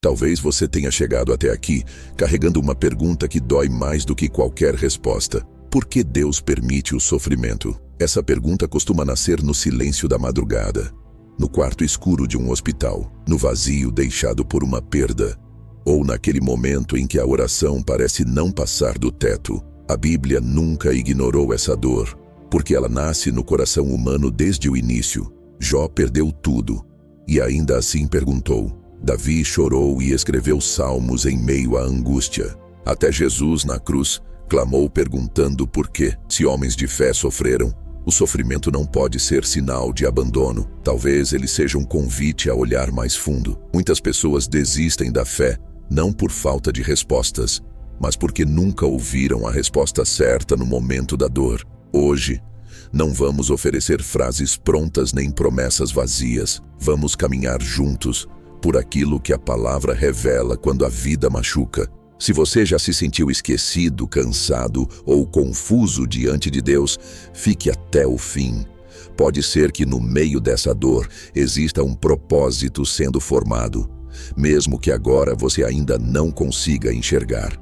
Talvez você tenha chegado até aqui carregando uma pergunta que dói mais do que qualquer resposta. Por que Deus permite o sofrimento? Essa pergunta costuma nascer no silêncio da madrugada, no quarto escuro de um hospital, no vazio deixado por uma perda, ou naquele momento em que a oração parece não passar do teto. A Bíblia nunca ignorou essa dor, porque ela nasce no coração humano desde o início. Jó perdeu tudo, e ainda assim perguntou. Davi chorou e escreveu salmos em meio à angústia. Até Jesus, na cruz, clamou perguntando por quê. Se homens de fé sofreram, o sofrimento não pode ser sinal de abandono. Talvez ele seja um convite a olhar mais fundo. Muitas pessoas desistem da fé, não por falta de respostas, mas porque nunca ouviram a resposta certa no momento da dor. Hoje, não vamos oferecer frases prontas nem promessas vazias. Vamos caminhar juntos por aquilo que a palavra revela quando a vida machuca. Se você já se sentiu esquecido, cansado ou confuso diante de Deus, fique até o fim. Pode ser que no meio dessa dor exista um propósito sendo formado, mesmo que agora você ainda não consiga enxergar.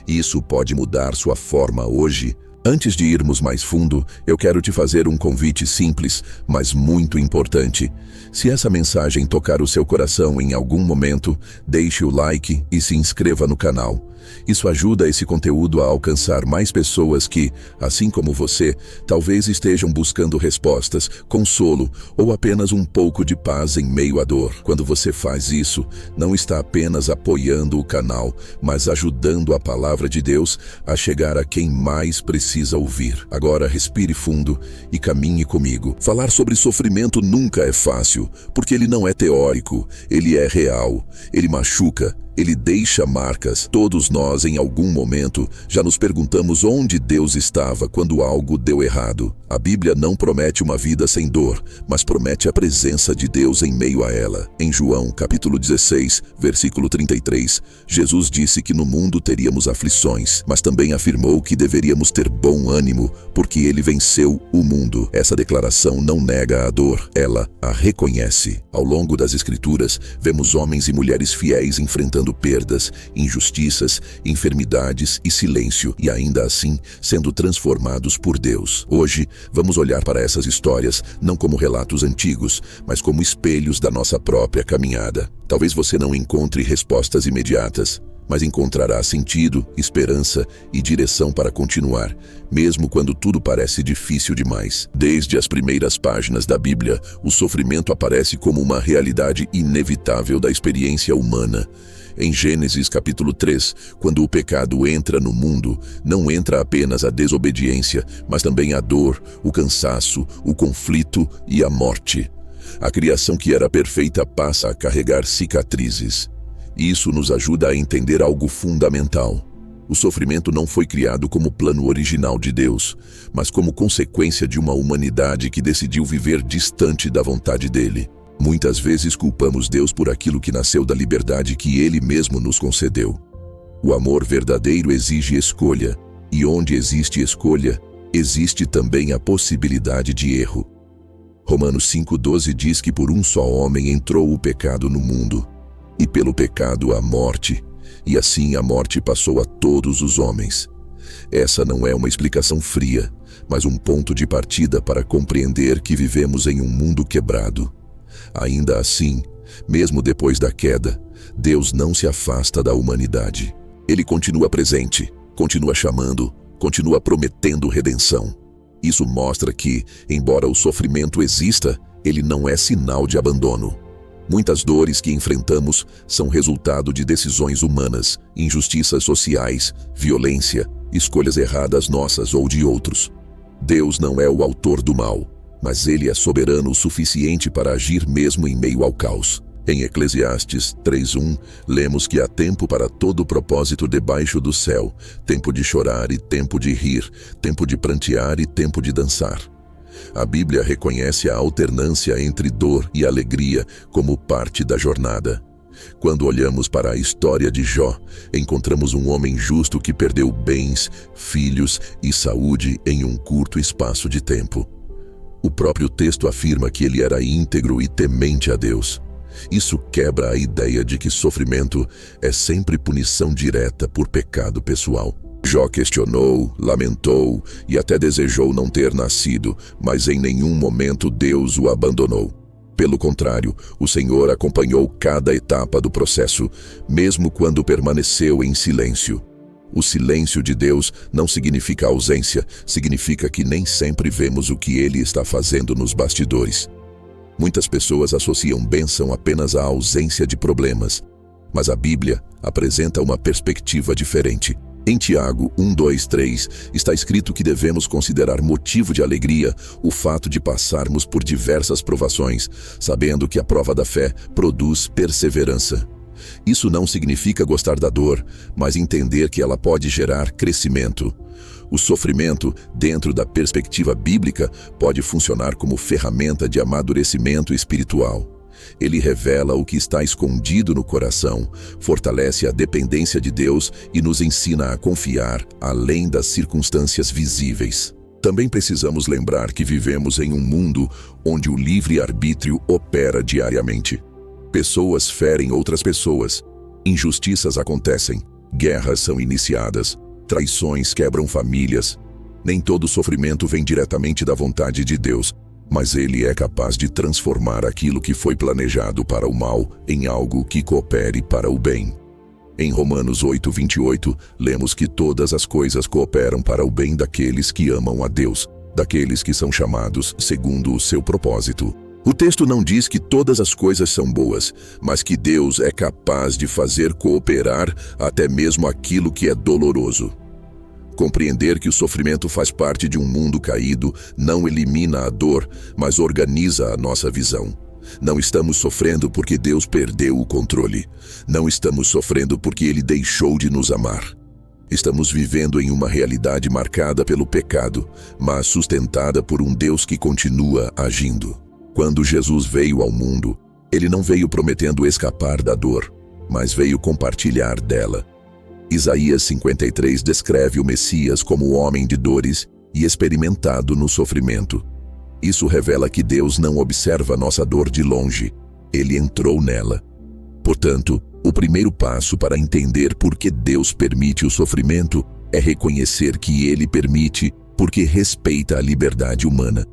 Isso pode mudar sua forma hoje. Antes de irmos mais fundo, eu quero te fazer um convite simples, mas muito importante. Se essa mensagem tocar o seu coração em algum momento, deixe o like e se inscreva no canal. Isso ajuda esse conteúdo a alcançar mais pessoas que, assim como você, talvez estejam buscando respostas, consolo ou apenas um pouco de paz em meio à dor. Quando você faz isso, não está apenas apoiando o canal, mas ajudando a palavra de Deus a chegar a quem mais precisa ouvir. Agora respire fundo e caminhe comigo. Falar sobre sofrimento nunca é fácil, porque ele não é teórico, ele é real, ele machuca, ele deixa marcas. Todos nós, em algum momento, já nos perguntamos onde Deus estava quando algo deu errado. A Bíblia não promete uma vida sem dor, mas promete a presença de Deus em meio a ela. Em João, capítulo 16, versículo 33, Jesus disse que no mundo teríamos aflições, mas também afirmou que deveríamos ter bom ânimo, porque ele venceu o mundo. Essa declaração não nega a dor, ela a reconhece. Ao longo das Escrituras, vemos homens e mulheres fiéis enfrentando perdas, injustiças, enfermidades e silêncio, e ainda assim sendo transformados por Deus. Hoje, vamos olhar para essas histórias não como relatos antigos, mas como espelhos da nossa própria caminhada. Talvez você não encontre respostas imediatas, mas encontrará sentido, esperança e direção para continuar, mesmo quando tudo parece difícil demais. Desde as primeiras páginas da Bíblia, o sofrimento aparece como uma realidade inevitável da experiência humana. Em Gênesis capítulo 3, quando o pecado entra no mundo, não entra apenas a desobediência, mas também a dor, o cansaço, o conflito e a morte. A criação que era perfeita passa a carregar cicatrizes. Isso nos ajuda a entender algo fundamental. O sofrimento não foi criado como plano original de Deus, mas como consequência de uma humanidade que decidiu viver distante da vontade dele. Muitas vezes culpamos Deus por aquilo que nasceu da liberdade que Ele mesmo nos concedeu. O amor verdadeiro exige escolha, e onde existe escolha, existe também a possibilidade de erro. Romanos 5,12 diz que por um só homem entrou o pecado no mundo, e pelo pecado a morte, e assim a morte passou a todos os homens. Essa não é uma explicação fria, mas um ponto de partida para compreender que vivemos em um mundo quebrado. Ainda assim, mesmo depois da queda, Deus não se afasta da humanidade. Ele continua presente, continua chamando, continua prometendo redenção. Isso mostra que, embora o sofrimento exista, ele não é sinal de abandono. Muitas dores que enfrentamos são resultado de decisões humanas, injustiças sociais, violência, escolhas erradas nossas ou de outros. Deus não é o autor do mal, mas Ele é soberano o suficiente para agir mesmo em meio ao caos. Em Eclesiastes 3:1, lemos que há tempo para todo propósito debaixo do céu, tempo de chorar e tempo de rir, tempo de prantear e tempo de dançar. A Bíblia reconhece a alternância entre dor e alegria como parte da jornada. Quando olhamos para a história de Jó, encontramos um homem justo que perdeu bens, filhos e saúde em um curto espaço de tempo. O próprio texto afirma que ele era íntegro e temente a Deus. Isso quebra a ideia de que sofrimento é sempre punição direta por pecado pessoal. Jó questionou, lamentou e até desejou não ter nascido, mas em nenhum momento Deus o abandonou. Pelo contrário, o Senhor acompanhou cada etapa do processo, mesmo quando permaneceu em silêncio. O silêncio de Deus não significa ausência, significa que nem sempre vemos o que Ele está fazendo nos bastidores. Muitas pessoas associam bênção apenas à ausência de problemas, mas a Bíblia apresenta uma perspectiva diferente. Em Tiago 1, 2, 3, está escrito que devemos considerar motivo de alegria o fato de passarmos por diversas provações, sabendo que a prova da fé produz perseverança. Isso não significa gostar da dor, mas entender que ela pode gerar crescimento. O sofrimento, dentro da perspectiva bíblica, pode funcionar como ferramenta de amadurecimento espiritual. Ele revela o que está escondido no coração, fortalece a dependência de Deus e nos ensina a confiar além das circunstâncias visíveis. Também precisamos lembrar que vivemos em um mundo onde o livre-arbítrio opera diariamente. Pessoas ferem outras pessoas, injustiças acontecem, guerras são iniciadas, traições quebram famílias. Nem todo sofrimento vem diretamente da vontade de Deus, mas Ele é capaz de transformar aquilo que foi planejado para o mal em algo que coopere para o bem. Em Romanos 8, 28, lemos que todas as coisas cooperam para o bem daqueles que amam a Deus, daqueles que são chamados segundo o seu propósito. O texto não diz que todas as coisas são boas, mas que Deus é capaz de fazer cooperar até mesmo aquilo que é doloroso. Compreender que o sofrimento faz parte de um mundo caído não elimina a dor, mas organiza a nossa visão. Não estamos sofrendo porque Deus perdeu o controle. Não estamos sofrendo porque Ele deixou de nos amar. Estamos vivendo em uma realidade marcada pelo pecado, mas sustentada por um Deus que continua agindo. Quando Jesus veio ao mundo, Ele não veio prometendo escapar da dor, mas veio compartilhar dela. Isaías 53 descreve o Messias como homem de dores e experimentado no sofrimento. Isso revela que Deus não observa nossa dor de longe, Ele entrou nela. Portanto, o primeiro passo para entender por que Deus permite o sofrimento é reconhecer que Ele permite porque respeita a liberdade humana,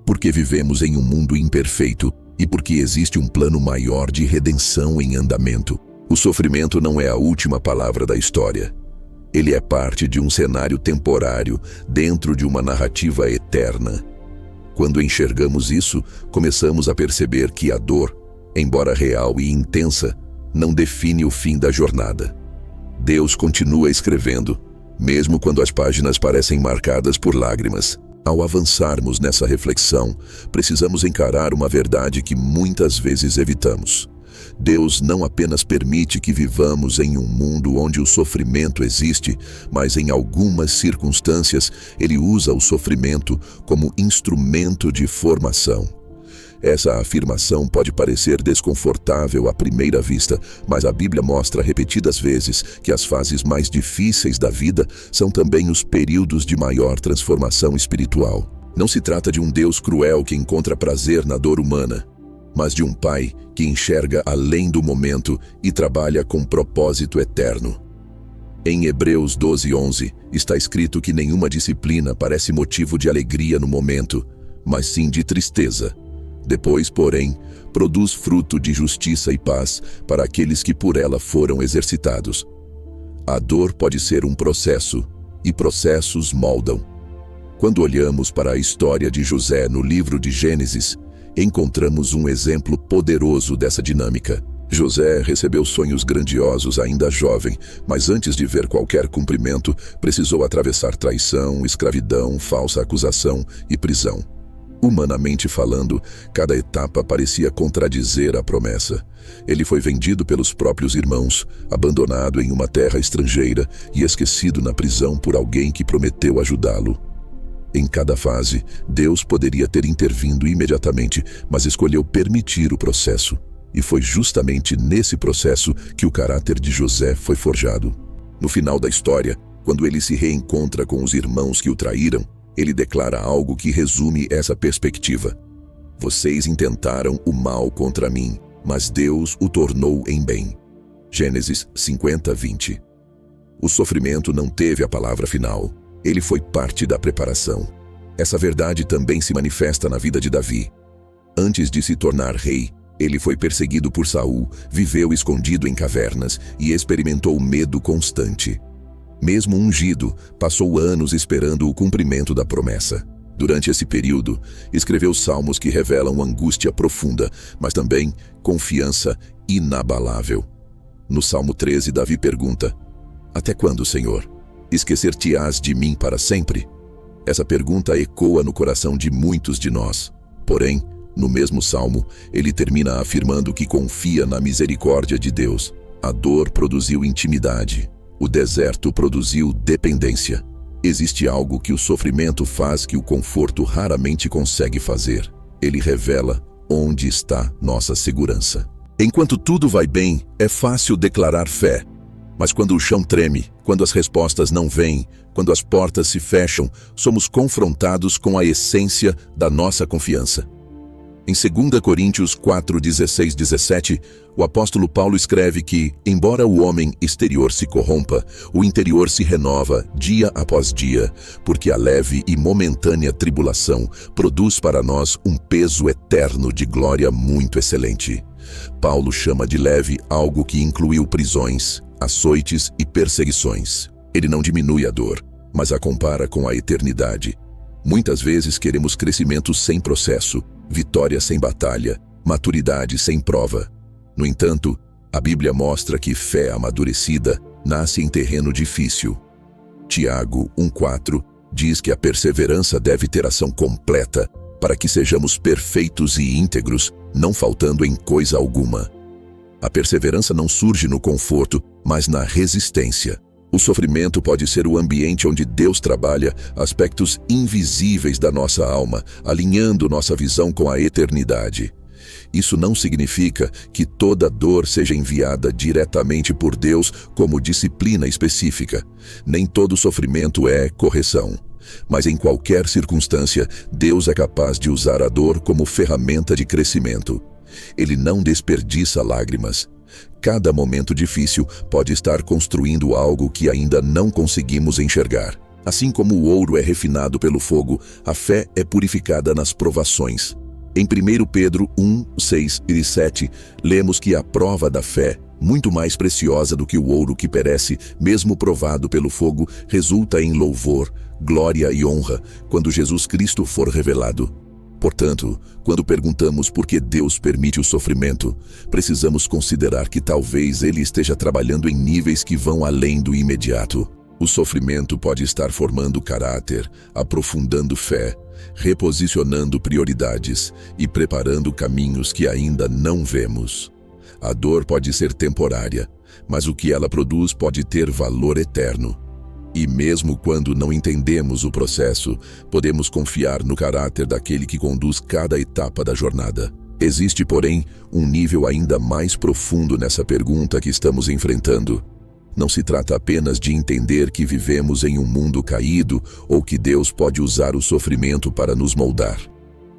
porque vivemos em um mundo imperfeito e porque existe um plano maior de redenção em andamento. O sofrimento não é a última palavra da história. Ele é parte de um cenário temporário dentro de uma narrativa eterna. Quando enxergamos isso, começamos a perceber que a dor, embora real e intensa, não define o fim da jornada. Deus continua escrevendo, mesmo quando as páginas parecem marcadas por lágrimas. Ao avançarmos nessa reflexão, precisamos encarar uma verdade que muitas vezes evitamos. Deus não apenas permite que vivamos em um mundo onde o sofrimento existe, mas em algumas circunstâncias Ele usa o sofrimento como instrumento de formação. Essa afirmação pode parecer desconfortável à primeira vista, mas a Bíblia mostra repetidas vezes que as fases mais difíceis da vida são também os períodos de maior transformação espiritual. Não se trata de um Deus cruel que encontra prazer na dor humana, mas de um Pai que enxerga além do momento e trabalha com propósito eterno. Em Hebreus 12:11 está escrito que nenhuma disciplina parece motivo de alegria no momento, mas sim de tristeza. Depois, porém, produz fruto de justiça e paz para aqueles que por ela foram exercitados. A dor pode ser um processo, e processos moldam. Quando olhamos para a história de José no livro de Gênesis, encontramos um exemplo poderoso dessa dinâmica. José recebeu sonhos grandiosos ainda jovem, mas antes de ver qualquer cumprimento, precisou atravessar traição, escravidão, falsa acusação e prisão. Humanamente falando, cada etapa parecia contradizer a promessa. Ele foi vendido pelos próprios irmãos, abandonado em uma terra estrangeira e esquecido na prisão por alguém que prometeu ajudá-lo. Em cada fase, Deus poderia ter intervindo imediatamente, mas escolheu permitir o processo. E foi justamente nesse processo que o caráter de José foi forjado. No final da história, quando ele se reencontra com os irmãos que o traíram, ele declara algo que resume essa perspectiva. Vocês intentaram o mal contra mim, mas Deus o tornou em bem. Gênesis 50:20. O sofrimento não teve a palavra final. Ele foi parte da preparação. Essa verdade também se manifesta na vida de Davi. Antes de se tornar rei, ele foi perseguido por Saul, viveu escondido em cavernas e experimentou medo constante. Mesmo ungido, passou anos esperando o cumprimento da promessa. Durante esse período, escreveu salmos que revelam angústia profunda, mas também confiança inabalável. No Salmo 13, Davi pergunta: "Até quando, Senhor? Esquecer-te-ás de mim para sempre?" Essa pergunta ecoa no coração de muitos de nós. Porém, no mesmo salmo, ele termina afirmando que confia na misericórdia de Deus. A dor produziu intimidade. O deserto produziu dependência. Existe algo que o sofrimento faz que o conforto raramente consegue fazer. Ele revela onde está nossa segurança. Enquanto tudo vai bem, é fácil declarar fé. Mas quando o chão treme, quando as respostas não vêm, quando as portas se fecham, somos confrontados com a essência da nossa confiança. Em 2 Coríntios 4:16-17, o apóstolo Paulo escreve que, embora o homem exterior se corrompa, o interior se renova dia após dia, porque a leve e momentânea tribulação produz para nós um peso eterno de glória muito excelente. Paulo chama de leve algo que incluiu prisões, açoites e perseguições. Ele não diminui a dor, mas a compara com a eternidade. Muitas vezes queremos crescimento sem processo, vitória sem batalha, maturidade sem prova. No entanto, a Bíblia mostra que fé amadurecida nasce em terreno difícil. Tiago 1:4 diz que a perseverança deve ter ação completa, para que sejamos perfeitos e íntegros, não faltando em coisa alguma. A perseverança não surge no conforto, mas na resistência. O sofrimento pode ser o ambiente onde Deus trabalha aspectos invisíveis da nossa alma, alinhando nossa visão com a eternidade. Isso não significa que toda dor seja enviada diretamente por Deus como disciplina específica. Nem todo sofrimento é correção. Mas em qualquer circunstância, Deus é capaz de usar a dor como ferramenta de crescimento. Ele não desperdiça lágrimas. Cada momento difícil pode estar construindo algo que ainda não conseguimos enxergar. Assim como o ouro é refinado pelo fogo, a fé é purificada nas provações. Em 1 Pedro 1:6 e 7, lemos que a prova da fé, muito mais preciosa do que o ouro que perece, mesmo provado pelo fogo, resulta em louvor, glória e honra quando Jesus Cristo for revelado. Portanto, quando perguntamos por que Deus permite o sofrimento, precisamos considerar que talvez Ele esteja trabalhando em níveis que vão além do imediato. O sofrimento pode estar formando caráter, aprofundando fé, reposicionando prioridades e preparando caminhos que ainda não vemos. A dor pode ser temporária, mas o que ela produz pode ter valor eterno. E mesmo quando não entendemos o processo, podemos confiar no caráter daquele que conduz cada etapa da jornada. Existe, porém, um nível ainda mais profundo nessa pergunta que estamos enfrentando. Não se trata apenas de entender que vivemos em um mundo caído ou que Deus pode usar o sofrimento para nos moldar.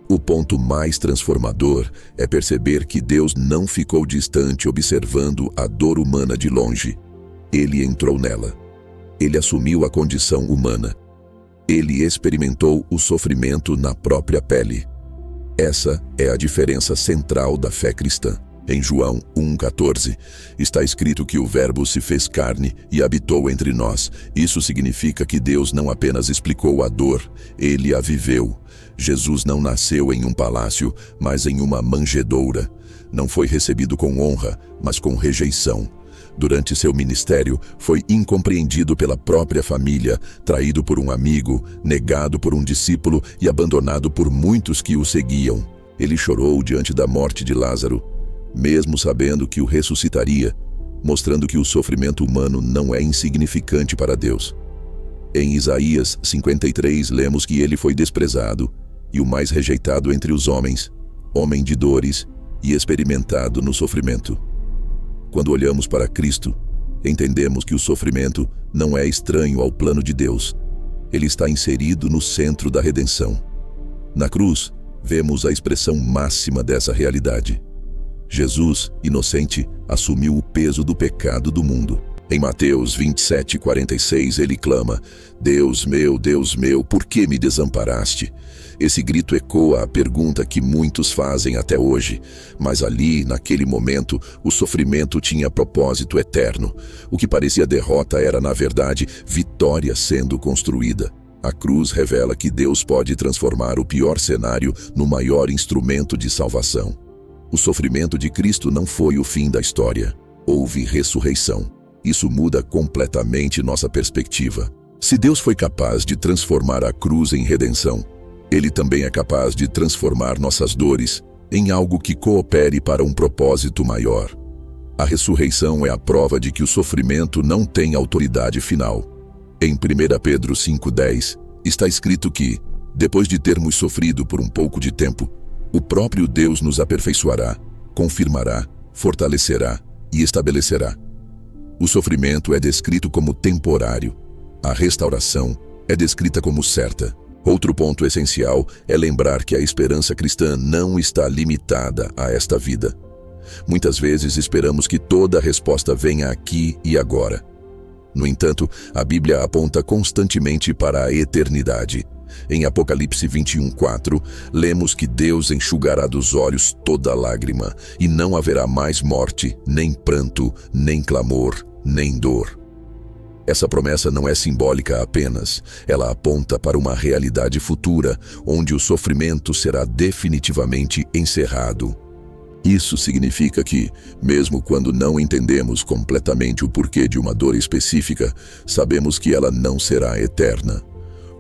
O ponto mais transformador é perceber que Deus não ficou distante observando a dor humana de longe. Ele entrou nela. Ele assumiu a condição humana. Ele experimentou o sofrimento na própria pele. Essa é a diferença central da fé cristã. Em João 1,14, está escrito que o Verbo se fez carne e habitou entre nós. Isso significa que Deus não apenas explicou a dor, Ele a viveu. Jesus não nasceu em um palácio, mas em uma manjedoura. Não foi recebido com honra, mas com rejeição. Durante seu ministério, foi incompreendido pela própria família, traído por um amigo, negado por um discípulo e abandonado por muitos que o seguiam. Ele chorou diante da morte de Lázaro, mesmo sabendo que o ressuscitaria, mostrando que o sofrimento humano não é insignificante para Deus. Em Isaías 53, lemos que ele foi desprezado e o mais rejeitado entre os homens, homem de dores e experimentado no sofrimento. Quando olhamos para Cristo, entendemos que o sofrimento não é estranho ao plano de Deus. Ele está inserido no centro da redenção. Na cruz, vemos a expressão máxima dessa realidade. Jesus, inocente, assumiu o peso do pecado do mundo. Em Mateus 27:46 ele clama: Deus meu, por que me desamparaste? Esse grito ecoa a pergunta que muitos fazem até hoje, mas ali, naquele momento, o sofrimento tinha propósito eterno. O que parecia derrota era, na verdade, vitória sendo construída. A cruz revela que Deus pode transformar o pior cenário no maior instrumento de salvação. O sofrimento de Cristo não foi o fim da história. Houve ressurreição. Isso muda completamente nossa perspectiva. Se Deus foi capaz de transformar a cruz em redenção, Ele também é capaz de transformar nossas dores em algo que coopere para um propósito maior. A ressurreição é a prova de que o sofrimento não tem autoridade final. Em 1 Pedro 5:10, está escrito que, depois de termos sofrido por um pouco de tempo, o próprio Deus nos aperfeiçoará, confirmará, fortalecerá e estabelecerá. O sofrimento é descrito como temporário. A restauração é descrita como certa. Outro ponto essencial é lembrar que a esperança cristã não está limitada a esta vida. Muitas vezes esperamos que toda a resposta venha aqui e agora. No entanto, a Bíblia aponta constantemente para a eternidade. Em Apocalipse 21:4, lemos que Deus enxugará dos olhos toda lágrima, e não haverá mais morte, nem pranto, nem clamor, nem dor. Essa promessa não é simbólica apenas, ela aponta para uma realidade futura, onde o sofrimento será definitivamente encerrado. Isso significa que, mesmo quando não entendemos completamente o porquê de uma dor específica, sabemos que ela não será eterna.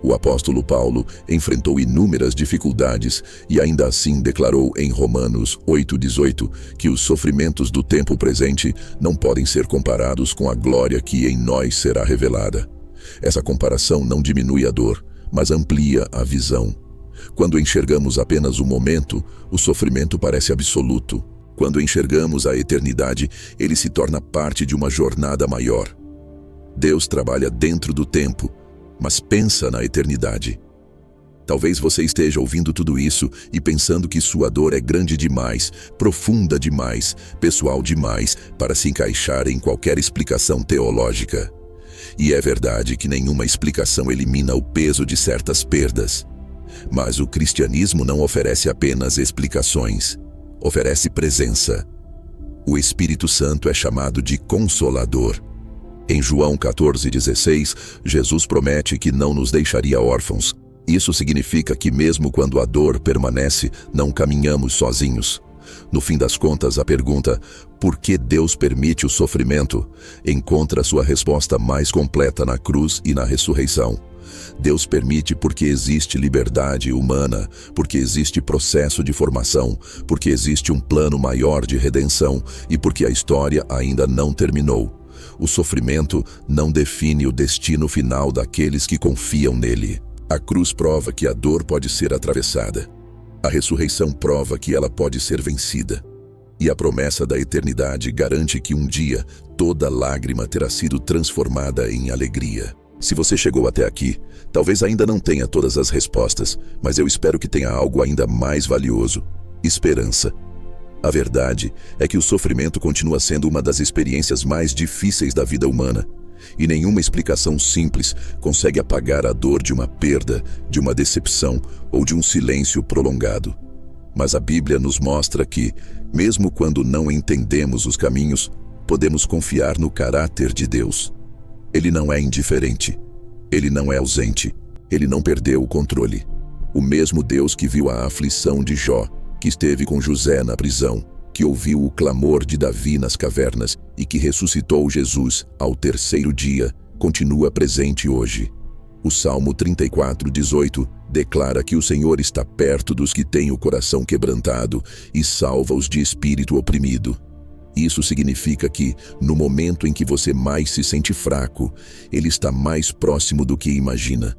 O apóstolo Paulo enfrentou inúmeras dificuldades e ainda assim declarou em Romanos 8:18 que os sofrimentos do tempo presente não podem ser comparados com a glória que em nós será revelada. Essa comparação não diminui a dor, mas amplia a visão. Quando enxergamos apenas o momento, o sofrimento parece absoluto. Quando enxergamos a eternidade, ele se torna parte de uma jornada maior. Deus trabalha dentro do tempo, mas pensa na eternidade. Talvez você esteja ouvindo tudo isso e pensando que sua dor é grande demais, profunda demais, pessoal demais para se encaixar em qualquer explicação teológica. E é verdade que nenhuma explicação elimina o peso de certas perdas. Mas o cristianismo não oferece apenas explicações, oferece presença. O Espírito Santo é chamado de Consolador. Em João 14:16, Jesus promete que não nos deixaria órfãos. Isso significa que mesmo quando a dor permanece, não caminhamos sozinhos. No fim das contas, a pergunta, por que Deus permite o sofrimento, encontra sua resposta mais completa na cruz e na ressurreição. Deus permite porque existe liberdade humana, porque existe processo de formação, porque existe um plano maior de redenção e porque a história ainda não terminou. O sofrimento não define o destino final daqueles que confiam nele. A cruz prova que a dor pode ser atravessada. A ressurreição prova que ela pode ser vencida. E a promessa da eternidade garante que um dia toda lágrima terá sido transformada em alegria. Se você chegou até aqui, talvez ainda não tenha todas as respostas, mas eu espero que tenha algo ainda mais valioso: esperança. A verdade é que o sofrimento continua sendo uma das experiências mais difíceis da vida humana, e nenhuma explicação simples consegue apagar a dor de uma perda, de uma decepção ou de um silêncio prolongado. Mas a Bíblia nos mostra que, mesmo quando não entendemos os caminhos, podemos confiar no caráter de Deus. Ele não é indiferente, ele não é ausente, ele não perdeu o controle. O mesmo Deus que viu a aflição de Jó, que esteve com José na prisão, que ouviu o clamor de Davi nas cavernas e que ressuscitou Jesus ao terceiro dia, continua presente hoje. O Salmo 34:18 declara que o Senhor está perto dos que têm o coração quebrantado e salva-os de espírito oprimido. Isso significa que, no momento em que você mais se sente fraco, Ele está mais próximo do que imagina.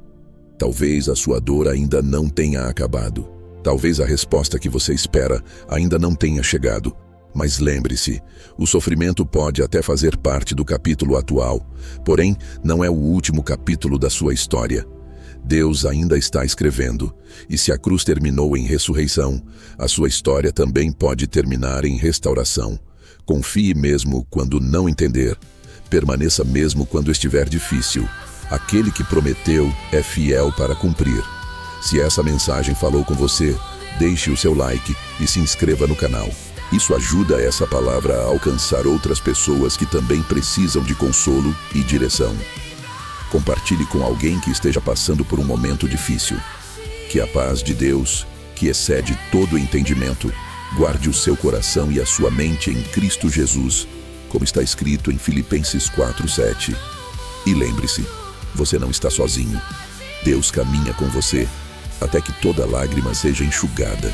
Talvez a sua dor ainda não tenha acabado. Talvez a resposta que você espera ainda não tenha chegado. Mas lembre-se, o sofrimento pode até fazer parte do capítulo atual, porém, não é o último capítulo da sua história. Deus ainda está escrevendo, e se a cruz terminou em ressurreição, a sua história também pode terminar em restauração. Confie mesmo quando não entender. Permaneça mesmo quando estiver difícil. Aquele que prometeu é fiel para cumprir. Se essa mensagem falou com você, deixe o seu like e se inscreva no canal. Isso ajuda essa palavra a alcançar outras pessoas que também precisam de consolo e direção. Compartilhe com alguém que esteja passando por um momento difícil. Que a paz de Deus, que excede todo entendimento, guarde o seu coração e a sua mente em Cristo Jesus, como está escrito em Filipenses 4:7. E lembre-se, você não está sozinho. Deus caminha com você, até que toda lágrima seja enxugada.